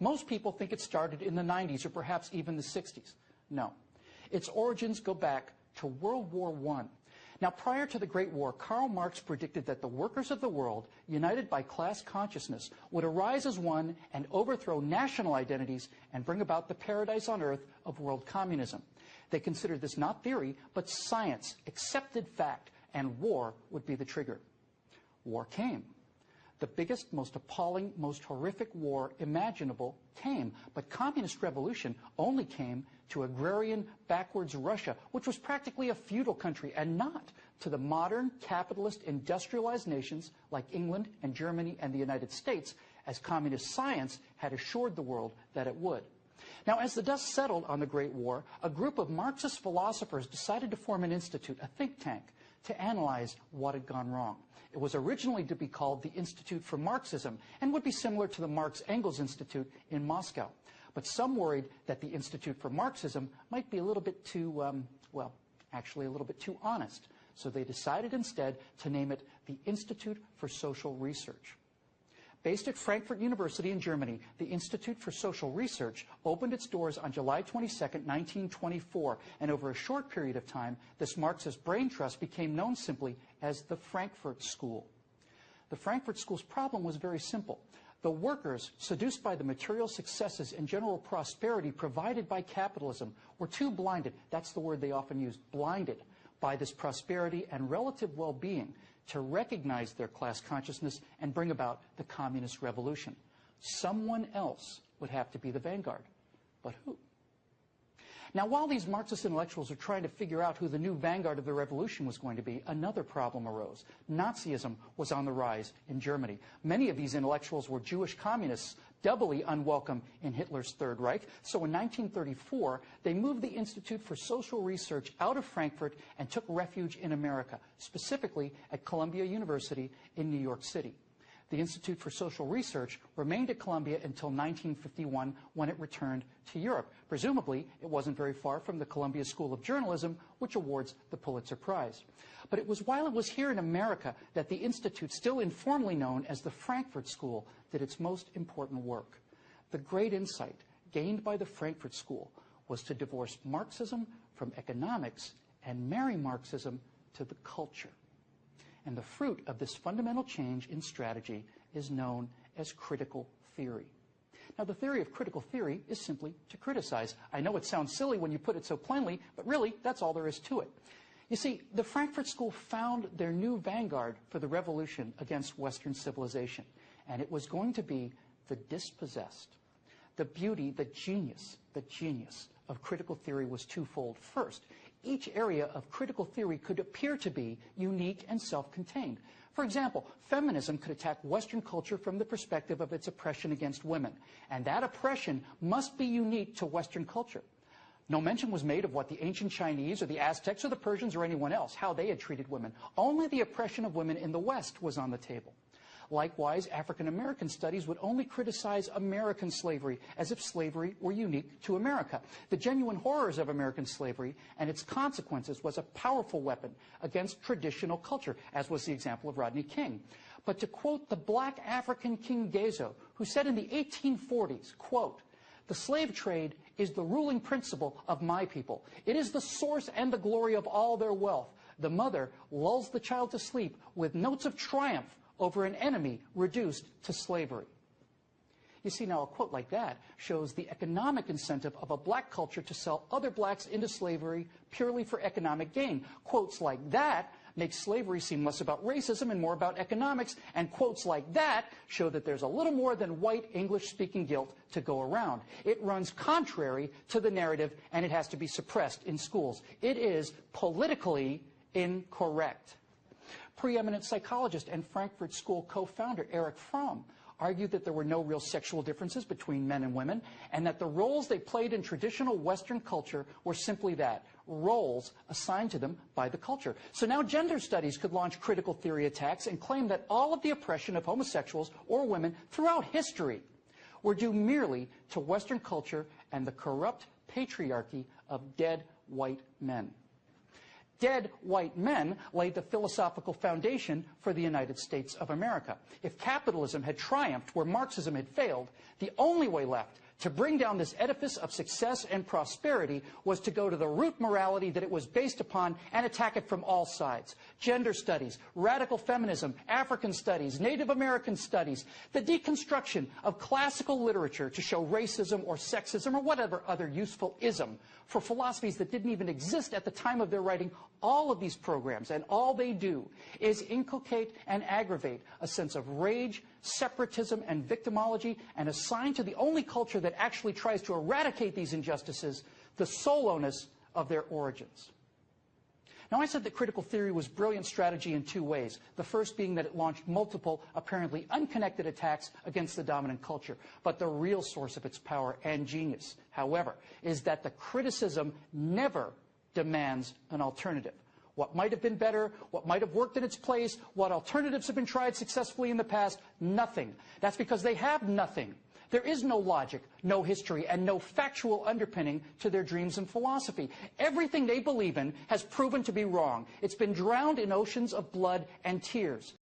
Most people think it started in the 90s or perhaps even the 60s. No. Its origins go back to World War I. Now, prior to the Great War, Karl Marx predicted that the workers of the world, united by class consciousness, would arise as one and overthrow national identities and bring about the paradise on earth of world communism. They considered this not theory, but science, accepted fact, and war would be the trigger. War came. The biggest, most appalling, most horrific war imaginable came. But communist revolution only came to agrarian, backwards Russia, which was practically a feudal country, and not to the modern, capitalist, industrialized nations like England and Germany and the United States, as communist science had assured the world that it would. Now, as the dust settled on the Great War, a group of Marxist philosophers decided to form an institute, a think tank, to analyze what had gone wrong. It was originally to be called the Institute for Marxism and would be similar to the Marx-Engels Institute in Moscow. But some worried that the Institute for Marxism might be a little bit too, actually a little bit too honest. So they decided instead to name it the Institute for Social Research. Based at Frankfurt University in Germany, the Institute for Social Research opened its doors on July 22, 1924, and over a short period of time, this Marxist brain trust became known simply as the Frankfurt School. The Frankfurt School's problem was very simple. The workers, seduced by the material successes and general prosperity provided by capitalism, were too blinded, that's the word they often used, blinded, by this prosperity and relative well-being to recognize their class consciousness and bring about the communist revolution. Someone else would have to be the vanguard. But who? Now, while these Marxist intellectuals are trying to figure out who the new vanguard of the revolution was going to be, another problem arose. Nazism was on the rise in Germany. Many of these intellectuals were Jewish communists, doubly unwelcome in Hitler's Third Reich. So in 1934, they moved the Institute for Social Research out of Frankfurt and took refuge in America, specifically at Columbia University in New York City. The Institute for Social Research remained at Columbia until 1951, when it returned to Europe. Presumably, it wasn't very far from the Columbia School of Journalism, which awards the Pulitzer Prize. But it was while it was here in America that the Institute, still informally known as the Frankfurt School, did its most important work. The great insight gained by the Frankfurt School was to divorce Marxism from economics and marry Marxism to the culture. And the fruit of this fundamental change in strategy is known as critical theory. Now, the theory of critical theory is simply to criticize. I know it sounds silly when you put it so plainly, but really, that's all there is to it. You see, the Frankfurt School found their new vanguard for the revolution against Western civilization, and it was going to be the dispossessed. The beauty, the genius of critical theory was twofold. First, each area of critical theory could appear to be unique and self-contained. For example, feminism could attack Western culture from the perspective of its oppression against women, and that oppression must be unique to Western culture. No mention was made of what the ancient Chinese or the Aztecs or the Persians or anyone else, how they had treated women. Only the oppression of women in the West was on the table. Likewise, African American studies would only criticize American slavery as if slavery were unique to America. The genuine horrors of American slavery and its consequences was a powerful weapon against traditional culture, as was the example of Rodney King. But to quote the black African King Gezo, who said in the 1840s, quote, "The slave trade is the ruling principle of my people. It is the source and the glory of all their wealth. The mother lulls the child to sleep with notes of triumph over an enemy reduced to slavery." You see, now a quote like that shows the economic incentive of a black culture to sell other blacks into slavery purely for economic gain. Quotes like that make slavery seem less about racism and more about economics, and quotes like that show that there's a little more than white English-speaking guilt to go around. It runs contrary to the narrative, and it has to be suppressed in schools. It is politically incorrect. Preeminent psychologist and Frankfurt School co-founder Erich Fromm argued that there were no real sexual differences between men and women, and that the roles they played in traditional Western culture were simply that, roles assigned to them by the culture. So now gender studies could launch critical theory attacks and claim that all of the oppression of homosexuals or women throughout history were due merely to Western culture and the corrupt patriarchy of dead white men. Dead white men laid the philosophical foundation for the United States of America. If capitalism had triumphed where Marxism had failed, the only way left to bring down this edifice of success and prosperity was to go to the root morality that it was based upon and attack it from all sides. Gender studies, radical feminism, African studies, Native American studies, the deconstruction of classical literature to show racism or sexism or whatever other useful ism for philosophies that didn't even exist at the time of their writing. All of these programs, and all they do, is inculcate and aggravate a sense of rage, separatism, and victimology, and assign to the only culture that actually tries to eradicate these injustices the sole onus of their origins. Now, I said that critical theory was brilliant strategy in two ways. The first being that it launched multiple, apparently unconnected attacks against the dominant culture. But the real source of its power and genius, however, is that the criticism never demands an alternative. What might have been better, what might have worked in its place, what alternatives have been tried successfully in the past, nothing. That's because they have nothing. There is no logic, no history, and no factual underpinning to their dreams and philosophy. Everything they believe in has proven to be wrong. It's been drowned in oceans of blood and tears.